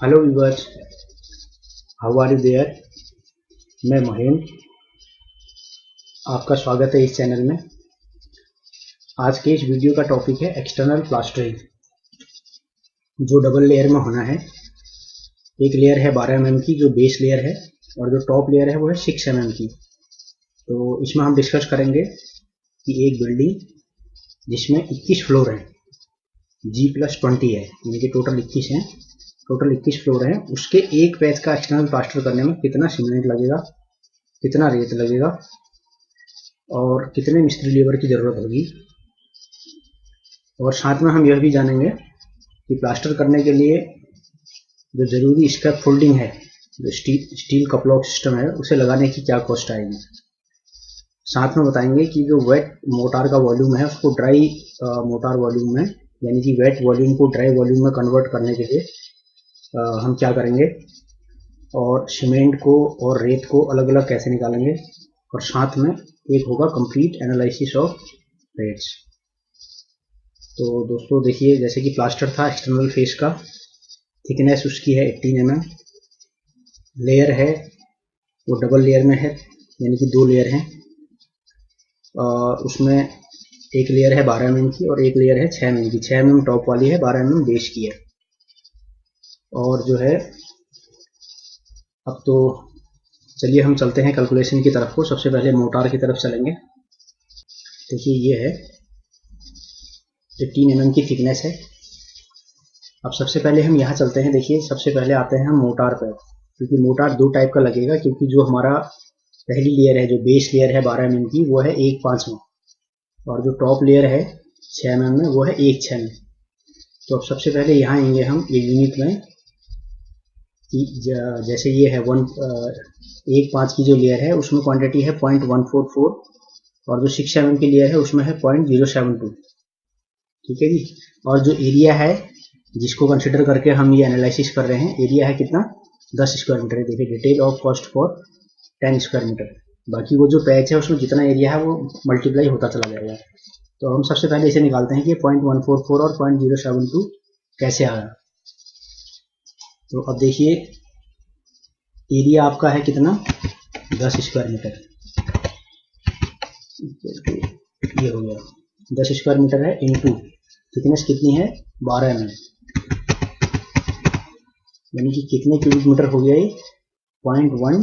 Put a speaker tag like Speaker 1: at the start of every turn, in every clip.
Speaker 1: Hello viewers, how are you there. मैं महेंद्र, आपका स्वागत है इस चैनल में। आज के इस वीडियो का टॉपिक है एक्सटर्नल प्लास्टरिंग, जो डबल लेयर में होना है। एक लेयर है 12 mm की जो बेस लेयर है, और जो टॉप लेयर है वो है 6 mm की। तो इसमें हम डिस्कस करेंगे कि एक बिल्डिंग जिसमें 21 फ्लोर है, G+20 है, यानी कि टोटल 21 हैं, टोटल 21 फ्लोर हैं, उसके एक पैच का एक्सटर्नल प्लास्टर करने में कितना सीमेंट लगेगा, कितना रेत लगेगा और कितने मिस्त्री लेबर की ज़रूरत होगी। और साथ में हम यह भी जानेंगे कि प्लास्टर करने के लिए जो ज़रूरी स्कैप फोल्डिंग है, जो स्टील कपलॉक सिस्टम है, उसे लगाने की क्या कॉस्ट आएगी। साथ में बताएंगे कि जो वेट मोटार का वॉल्यूम है उसको ड्राई मोटार वॉल्यूम में, यानी कि वेट वॉल्यूम को ड्राई वॉल्यूम में कन्वर्ट करने के लिए हम क्या करेंगे, और सीमेंट को और रेत को अलग अलग कैसे निकालेंगे। और साथ में एक होगा कंप्लीट एनालिसिस ऑफ रेट्स। तो दोस्तों देखिए, जैसे कि प्लास्टर था एक्सटर्नल फेस का, थिकनेस उसकी है 18 mm, लेयर है वो डबल लेयर में है, यानी कि 2 लेयर हैं। उसमें एक लेयर है 12 mm की और एक लेयर है 6 mm की। 6 mm टॉप वाली है, 12 mm बेस की है। और जो है, अब तो चलिए हम चलते हैं कैलकुलेशन की तरफ को। सबसे पहले मोटार की तरफ चलेंगे। देखिए ये है 18 mm की थिकनेस है। अब सबसे पहले हम यहाँ चलते हैं। देखिए सबसे पहले आते हैं हम मोटार पर, क्योंकि मोटार 2 टाइप का लगेगा, क्योंकि जो हमारा पहली लेयर है, जो बेस लेयर है 12 mm की, वो है 1/5 में, और जो टॉप लेयर है 6 mm में, वो है 1/6 में। तो अब सबसे पहले यहाँ आएंगे हम ये यूनिट में, कि जैसे ये है 1/5 की जो लेयर है उसमें क्वांटिटी है 0.144, और जो 6 mm की लेयर है उसमें है 0.072। ठीक है जी। और जो एरिया है जिसको कंसिडर करके हम ये एनालिसिस कर रहे हैं, एरिया है कितना, 10 स्क्वायर मीटर। देखिए detail of cost for 10 square metre. बाकी वो जो पैच है उसमें जितना एरिया है वो मल्टीप्लाई होता चला जाएगा। तो हम सबसे पहले इसे निकालते हैं कि 0.144 और 0.072 कैसे आया। तो अब देखिए एरिया आपका है कितना, 10 स्क्वायर मीटर। ये हो गया 10 स्क्वायर मीटर है, इनटू थिकनेस कितनी है 12 mm, यानी कि कितने क्यूबिक मीटर हो गया ये 0.12।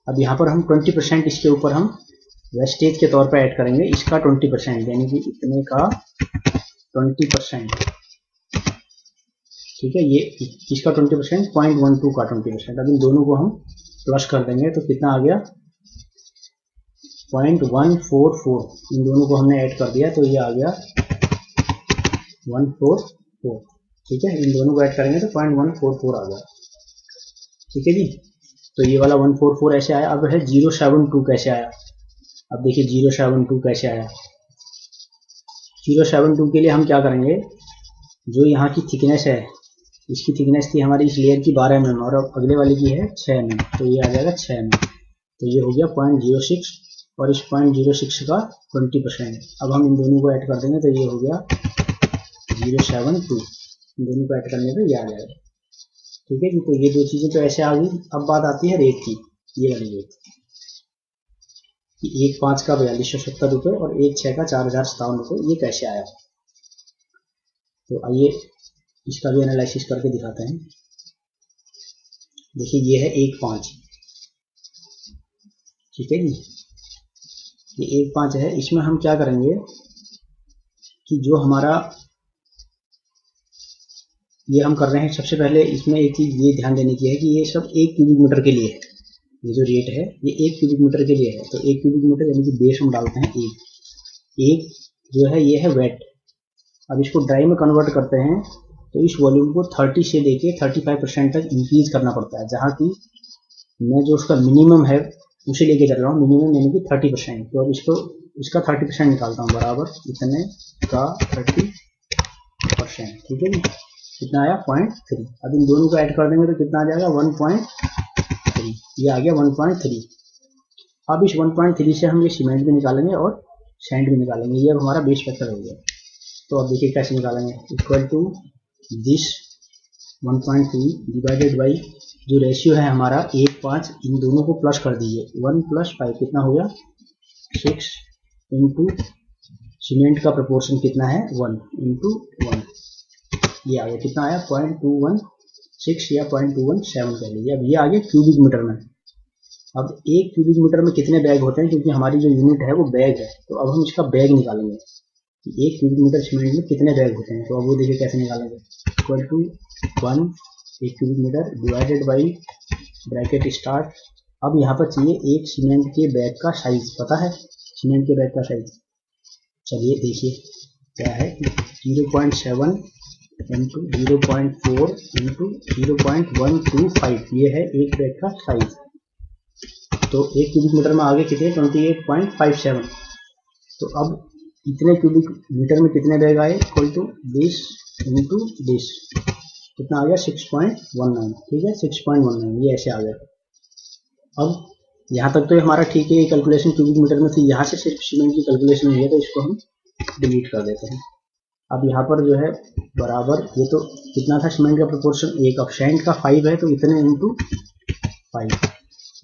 Speaker 1: अब यहाँ पर हम 20% इसके ऊपर हम वेस्टेज के तौर पर ऐड करेंगे, इसका 20%, यानी कि इतने का 20%। ठीक है, ये इसका 20%, 0.12 का 20%। अब इन दोनों को हम प्लस कर देंगे तो कितना आ गया 0.144। इन दोनों को हमने ऐड कर दिया तो ये आ गया 144। ठीक है, इन दोनों को ऐड करेंगे तो 0.144 आ गया। ठीक है जी। तो ये वाला 144 ऐसे आया। अब है 072 कैसे आया। अब देखिए 072 कैसे आया। 072 के लिए हम क्या करेंगे, जो यहाँ की थिकनेस है, इसकी थिकनेस थी हमारी इस लेयर की 12 mm, और अगले वाले की है 6 mm, तो ये आ जाएगा 6 mm। तो ये हो गया 0.06, और इस 0.06 का 20%। अब हम इन दोनों को ऐड कर देंगे तो ये हो गया 072। इन दोनों को ऐड करने पर ये आ जाएगा। ठीक है जी। तो ये दो चीज़ें तो ऐसे आ गई। अब बात आती है रेट की। ये वाली रेट कि 1/5 का 4270 रुपये और 1/6 का 4057 रुपये, ये कैसे आया। तो आइए इसका भी एनालिसिस करके दिखाते हैं। देखिए ये है 1/5। ठीक है जी, ये 1/5 है। इसमें हम क्या करेंगे कि जो हमारा ये हम कर रहे हैं, सबसे पहले इसमें एक चीज़ ये ध्यान देने की है कि ये सब 1 क्यूबिक मीटर के लिए है। ये जो रेट है ये 1 क्यूबिक मीटर के लिए है। तो 1 क्यूबिक मीटर यानी कि बेस हम डालते हैं 1 जो है ये है वेट। अब इसको ड्राई में कन्वर्ट करते हैं तो इस वॉल्यूम को 30 से लेके 35% तक इंक्रीज करना पड़ता है, जहाँ की मैं जो उसका मिनिमम है उसे लेके चल रहा हूँ, मिनिमम यानी कि 30%। तो अब इसको इसका 30% निकालता हूँ, बराबर इतने का 30%। ठीक है जी। कितना आया 0.3। अब इन दोनों को ऐड कर देंगे तो कितना आ जाएगा 1.3। ये आ गया 1.3। अब इस 1.3 से हम ये सीमेंट भी निकालेंगे और सैंड भी निकालेंगे। ये अब हमारा बेस फैक्टर हो गया। तो अब देखिए कैसे निकालेंगे, equal to this 1.3 divided by जो रेशियो है हमारा 1:5, इन दोनों को प्लस कर दीजिए, 1 + 5 कितना हो गया 6 इंटू सीमेंट का प्रोपोर्शन कितना है 1 इंटू 1, ये आ गया कितना आया 0.216 या 0.217 कह लीजिए। अब ये आ गया क्यूबिक मीटर में। अब एक क्यूबिक मीटर में कितने बैग होते हैं, क्योंकि हमारी जो यूनिट है वो बैग है, तो अब हम इसका बैग निकालेंगे कि एक क्यूबिक मीटर सीमेंट में कितने बैग होते हैं। तो अब वो देखिए कैसे निकालेंगे, इक्वल टू 1 एक cubic metre divided by bracket start. अब यहाँ पर चाहिए एक सीमेंट के बैग का साइज, पता है सीमेंट के बैग का साइज, चलिए देखिए क्या है 0.7 इंटू 0.4 इंटू 0.125, ये है एक बैग का साइज। तो एक क्यूबिक मीटर में आगे कितने 28.57। तो अब इतने क्यूबिक मीटर में कितने बैग आए, इक्वल टू 20 इंटू 20 कितना आ गया 6.19, ठीक है 6.19, ये ऐसे आ गया। अब यहाँ तक तो हमारा ठीक है, ये कैलकुलेशन क्यूबिक मीटर में थी, यहाँ से सिर्फ सीमेंट की कैलकुलेशन हुई है, तो इसको हम डिलीट कर देते हैं। अब यहाँ पर जो है बराबर, ये तो कितना था सीमेंट का प्रोपोर्शन 1, अब सैंड का 5 है, तो इतने इंटू 5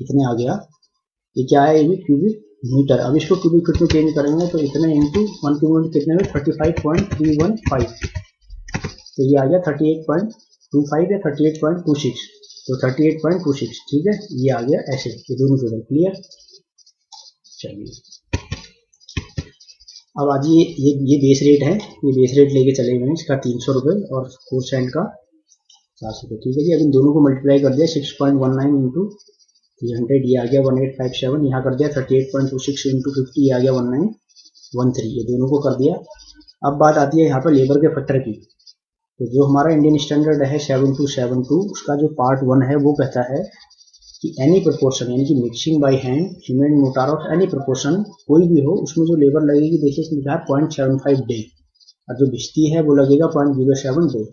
Speaker 1: इतने आ गया, ये क्या है ये क्यूबिक मीटर। अब इसको क्यूबिक फीट में चेंज करेंगे, तो इतने इंटू 1 क्यूबिक मीटर कितने में 35.315, तो ये आ गया 38.25 या 38.26, तो 38.26, ठीक है ये आ गया ऐसे, ये दोनों फिगर क्लियर। चलिए अब आज ये बेस रेट है, ये बेस रेट लेके चले गए इसका 300 रुपये और कोसेंट का 700 रुपये, ठीक है जी। अब इन दोनों को मल्टीप्लाई कर दिया 6.19 इंटू 300, ये आ गया 1857, यहाँ कर दिया 38.26 इंटू 50, ये आ गया 1913, ये दोनों को कर दिया। अब बात आती है यहाँ पर लेबर के फैक्टर की। तो जो हमारा इंडियन स्टैंडर्ड है 7272, उसका जो पार्ट 1 है वो कहता है कि एनी प्रोपोर्शन, यानी कि mixing by hand cement motor of any proportion, कोई भी हो उसमें जो लेबर लगेगी, देखिए इसमें लिखा है 0.75 डे, और जो बिजती है वो लगेगा 0.07 डे।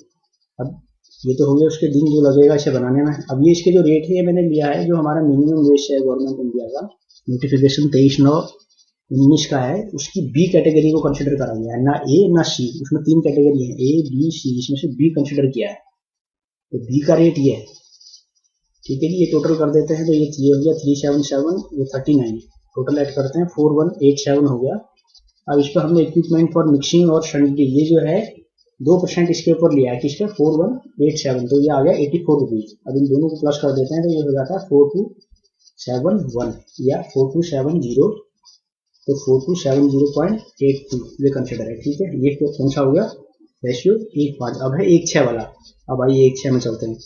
Speaker 1: अब ये तो हो गया उसके दिन जो लगेगा इसे बनाने में। अब ये इसके जो रेट है ये मैंने लिया है जो हमारा मिनिमम वेज है गवर्नमेंट इंडिया का, नोटिफिकेशन 23/9/19 का है, उसकी बी कैटेगरी को कंसिडर करा गया है, ना ए ना सी, उसमें 3 कैटेगरी है ए बी सी, इसमें से बी कंसिडर किया है, तो बी का रेट ये है, ठीक है जी। ये टोटल कर देते हैं, तो ये हो गया 377, ये 39, टोटल ऐड करते हैं 4187 हो गया। अब इस पर हमने इक्विपमेंट फॉर मिक्सिंग और शंटिंग, ये जो है 2% इसके ऊपर लिया है, किसका 4187, तो ये आ गया 84 रुपीज। अब इन दोनों को प्लस कर देते हैं, तो ये हो जाता है 4271 या 4270, तो 4270.82 ये कंसिडर है, ठीक है। ये कौन सा हो गया रेशियो 1:5। अब है 1:6 वाला, अब आइए 1:6 में चलते हैं,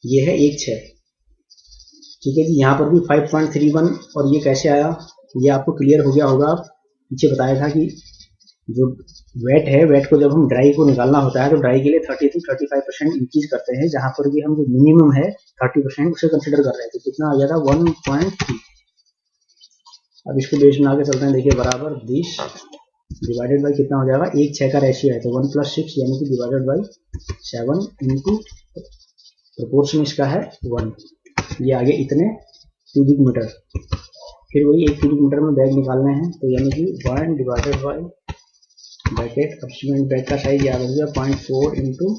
Speaker 1: ये है 1:6, ठीक है जी। यहाँ पर भी 5.31, और ये कैसे आया ये आपको क्लियर हो गया होगा। पीछे बताया था कि जो वेट है, वेट को जब हम ड्राई को निकालना होता है, तो ड्राई के लिए 30 to 35% इंक्रीज करते हैं, जहां पर भी हम जो मिनिमम है 30% उसे कंसिडर कर रहे हैं, तो कितना आ गया था 1.3। अब इसको बेस बना के चलते हैं, देखिए बराबर 20 डिवाइडेड बाई कितना हो जाएगा 1:6 का रेशियो है, तो 1 + 6 यानी कि डिवाइडेड बाई 7 इंटू प्रोपोर्शन इसका है 1, ये आगे इतने क्यूबिक मीटर। फिर वही एक क्यूबिक मीटर में बैग निकालने हैं, तो यानी कि 1 डिवाइडेड बाई ब्रैकेट, अब सीमेंट बैग का साइज याद हो गया 0.4 इंटू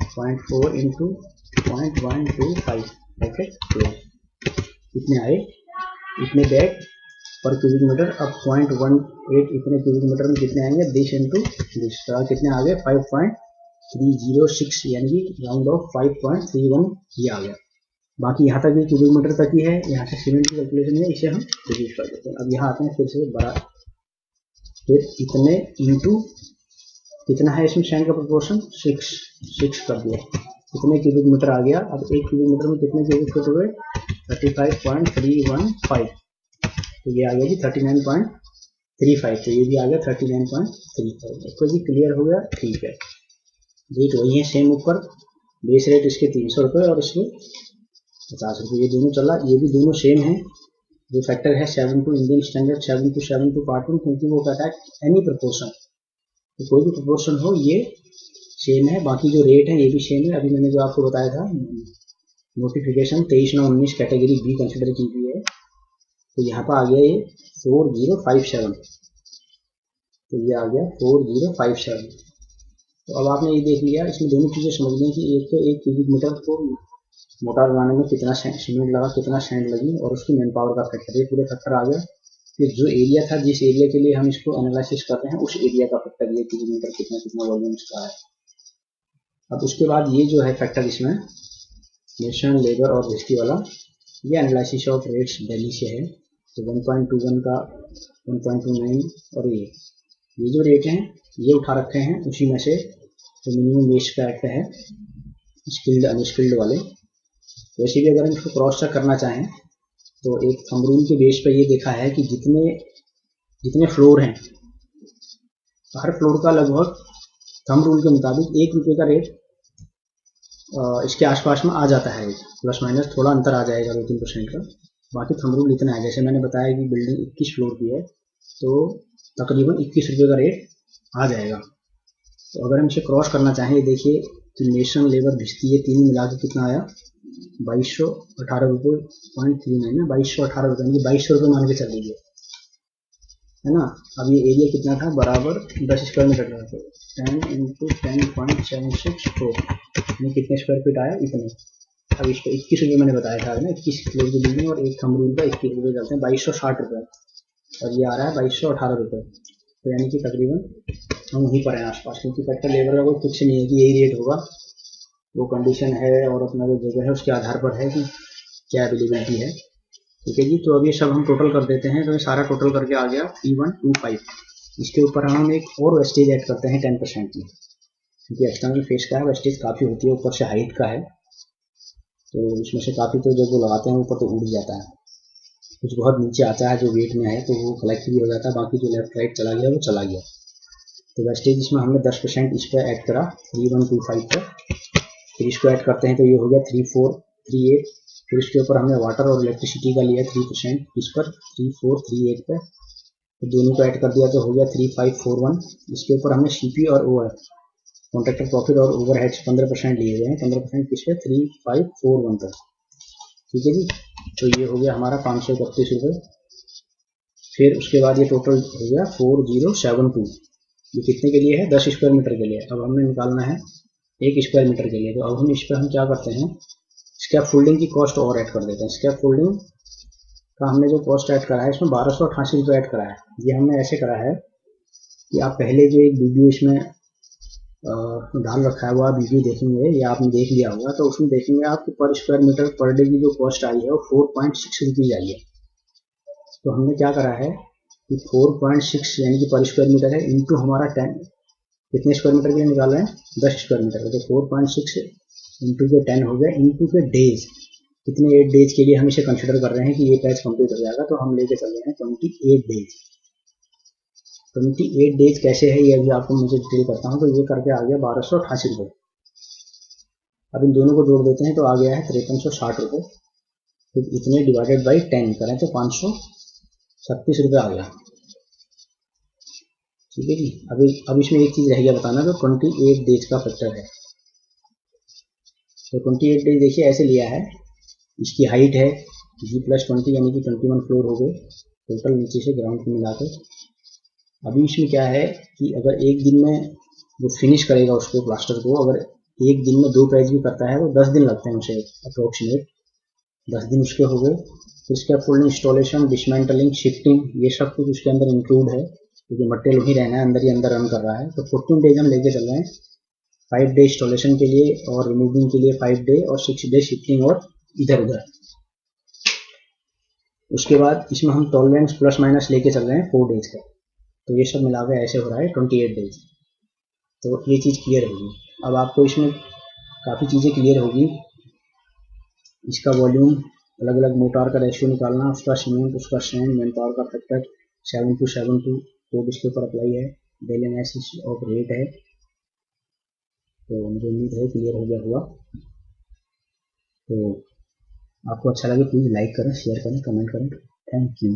Speaker 1: 0.125 ब्रैकेट क्लोज, इतने आए इतने बैग पर क्यूबिक मीटर। अब 0.18 इतने क्यूबिक मीटर में कितने आएंगे 20 इंटू 20, तो कितने आ गए 5.306, यानी कि राउंड ऑफ 5.31 ये आ गया। बाकी यहाँ तक ये क्यूबिक मीटर तक ही है, यहाँ से सीमेंट की कैलकुलेशन है, इसे हम रिड्यूस कर देते हैं। अब यहाँ आते हैं फिर से बड़ा, फिर इतने इंटू कितना है इसमें सैंड का प्रोपोर्शन 6 कर दिया, कितने क्यूबिक मीटर आ गया। अब एक क्यूबिक मीटर में कितने क्यूबिक फुट हुए 35.315, तो ये आ गया जी 39.35, तो ये भी आ गया 39.35। इसको जी क्लियर हो गया, ठीक है। रेट वही है सेम, ऊपर बेस रेट इसके 300 रुपये और इसमें 50 रुपये, ये दोनों चला, ये भी दोनों सेम है। जो फैक्टर है 72 इंडियन स्टैंडर्ड 7272 पार्ट 1, क्योंकि वो कहता है एनी प्रोपोर्शन, तो कोई भी प्रोपोर्शन हो ये सेम है। बाकी जो रेट है ये भी सेम है। अभी मैंने जो आपको बताया था नोटिफिकेशन 23/9/19 कैटेगरी बी कंसिडर की हुई है, तो यहाँ पर आ गया ये 4057, तो ये आ गया 4057। तो अब आपने ये देख लिया, इसमें दोनों चीज़ें समझ ली कि एक तो एक क्यूबिक मीटर को मोटार बनाने में कितना सीमेंट लगा, कितना सैंड लगी, और उसकी मैन पावर का फैक्टर, ये पूरे फैक्टर आ गया। फिर जो एरिया था, जिस एरिया के लिए हम इसको एनालिसिस कर रहे हैं, उस एरिया का फैक्टर, ये क्यूबिक मीटर कितना कितना वॉल्यूम इसका है। अब उसके बाद ये जो है फैक्टर, इसमें नेशन, लेबर और जिसकी वाला, ये एनालिसिस ऑफ रेट्स दिल्ली से है। तो 1.21 का 1.29, और ये जो रेट हैं ये उठा रखे हैं उसी में से। तो मिनिमम वेज का एक्ट है, स्किल्ड अनस्किल्ड वाले। वैसे भी अगर हम इसको क्रॉस चेक करना चाहें तो एक थंब रूल के बेस पर ये देखा है कि जितने फ्लोर हैं, हर फ्लोर का लगभग थंब रूल के मुताबिक ₹1 का रेट इसके आसपास में आ जाता है। प्लस माइनस थोड़ा अंतर आ जाएगा 2-3% का, बाकी थंब रूल इतना है। जैसे मैंने बताया कि बिल्डिंग 21 फ्लोर की है तो तकरीबन ₹21 का रेट आ जाएगा। तो अगर हम इसे क्रॉस करना चाहें, ये देखिए कि नेशन, लेबर, भिस्ती, ये तीन मिला के कितना आया, ₹2218.39 ना, ₹2218, यानी ₹2200 मान के चल लीजिए, है ना। अब ये एरिया कितना था, बराबर 10 स्क्वायर मीटर का, 10 × 10.764, यानी कितने स्क्वायर फीट आया, इतने। अब इसको ₹21 मैंने बताया था ना, 21 फ्लोर की बिल्डिंग, और एक थंब रूल का ₹21 चलते हैं, ₹2260, और ये आ रहा है ₹2218। तो यानी कि तकरीबन हम वहीं पर हैं आसपास, क्योंकि फैक्टर लेबर का कोई फिक्स नहीं है कि यही रेट होगा। वो कंडीशन है और अपना जो जगह है उसके आधार पर है कि क्या अवेलेबिलिटी है। ठीक है जी। तो अब ये सब हम टोटल कर देते हैं, तो ये सारा टोटल करके आ गया 3125। इसके ऊपर हम एक और वेस्टेज ऐड करते हैं 10% की, क्योंकि एक्सटर्नल फेस का है, वेस्टेज काफ़ी होती है, ऊपर से हाइट का है, तो उसमें से काफ़ी तो जब वो लगाते हैं ऊपर तो उड़ जाता है, कुछ बहुत नीचे आता है जो वेट में है तो वो कलेक्ट भी हो जाता है, बाकी जो लेफ्ट राइट चला गया वो चला गया। तो वेस्टेज इसमें हमने 10% इस पर ऐड करा 3125 पर। फिर इसको ऐड करते हैं तो ये हो गया 3438। फिर इसके ऊपर हमने वाटर और इलेक्ट्रिसिटी का लिया 3% इस पर 3438 पे, तो दोनों को ऐड कर दिया तो हो गया 3541। इसके ऊपर हमने सीपी और ओआर, कॉन्ट्रैक्टर प्रॉफिट और ओवरहेड्स 15% लिए हुए हैं, 15% किस पे, 3541 पर। ठीक है जी। तो ये हो गया हमारा ₹531। फिर उसके बाद ये टोटल हो गया 4072। ये कितने के लिए है, 10 स्क्वायर मीटर के लिए। अब हमें निकालना है 1 स्क्वायर मीटर के लिए। तो अब हम इस पर हम क्या करते हैं, स्कैप फोल्डिंग की कॉस्ट और ऐड कर देते हैं। स्कैप फोल्डिंग का हमने जो कॉस्ट ऐड करा है, इसमें ₹1288 ऐड करा है। ये हमने ऐसे करा है कि आप पहले जो एक वीडियो इसमें डाल रखा है वो आप वीडियो देखेंगे, या आपने देख लिया होगा, तो उसमें देखेंगे आप पर स्क्वायर मीटर पर डे की जो कॉस्ट आई है वो ₹4.6 आई है। तो हमने क्या करा है कि 4.6 यानी कि पर स्क्वायर मीटर है, इंटू हमारा 10, कितने स्क्वायर मीटर के लिए निकाल रहे हैं, 10 स्क्वायर मीटर का, तो 4.6 इंटू के 10 हो गया, इंटू के डेज, कितने 8 डेज के लिए हम इसे कंसिडर कर रहे हैं कि ये पैच कंप्लीट हो जाएगा। तो हम लेके चल रहे हैं 28 डेज। 28 डेज कैसे है ये अभी आपको मुझे डिटेल करता हूँ। तो ये करके आ गया ₹1288। अब इन दोनों को जोड़ देते हैं तो आ गया है ₹5360। तो इतने डिवाइडेड बाई 10 करें तो ₹536 आ गया। ठीक है जी। अब इसमें एक चीज़ रह गया बताना, जो 28 डेज का फैक्टर है। तो 28 डेज देखिए ऐसे लिया है, इसकी हाइट है G+20 यानी कि 21 फ्लोर हो गए टोटल, नीचे से ग्राउंड को मिला के। अभी इसमें क्या है कि अगर एक दिन में जो फिनिश करेगा उसको, प्लास्टर को, अगर एक दिन में 2 पैच भी करता है तो 10 दिन लगते हैं उसे, अप्रोक्सीमेट 10 दिन उसके हो गए। फिर स्कैप फोल्डिंग, इंस्टॉलेशन, डिसमेंटलिंग, शिफ्टिंग, ये सब कुछ उसके अंदर इंक्लूड है, क्योंकि मटेरियल वही रहना है, अंदर ही अंदर रन कर रहा है। तो 14 डेज हम लेके चल रहे हैं, 5 डे इंस्टॉलेशन के लिए और रिमूविंग के लिए 5 डे, और 6 डे शिफ्टिंग और इधर उधर। उसके बाद इसमें हम टॉलरेंस प्लस माइनस लेके चल रहे हैं 4 डेज का। तो ये सब मिला के ऐसे हो रहा है 28 डेज। तो ये चीज़ क्लियर होगी। अब आपको इसमें काफ़ी चीज़ें क्लियर होगी। इसका वॉल्यूम, अलग अलग मोटार का रेशियो निकालना, उसका सीमेंट, उसका सैंड, मैन पावर का फैक्टर 7:7 कोड इसके ऊपर अप्लाई है, डेल एनालिसिस ऑफ रेट है। तो मुझे उम्मीद है क्लियर हो गया हुआ। तो आपको अच्छा लगे प्लीज़ लाइक करें, शेयर करें, कमेंट करें। Thank you.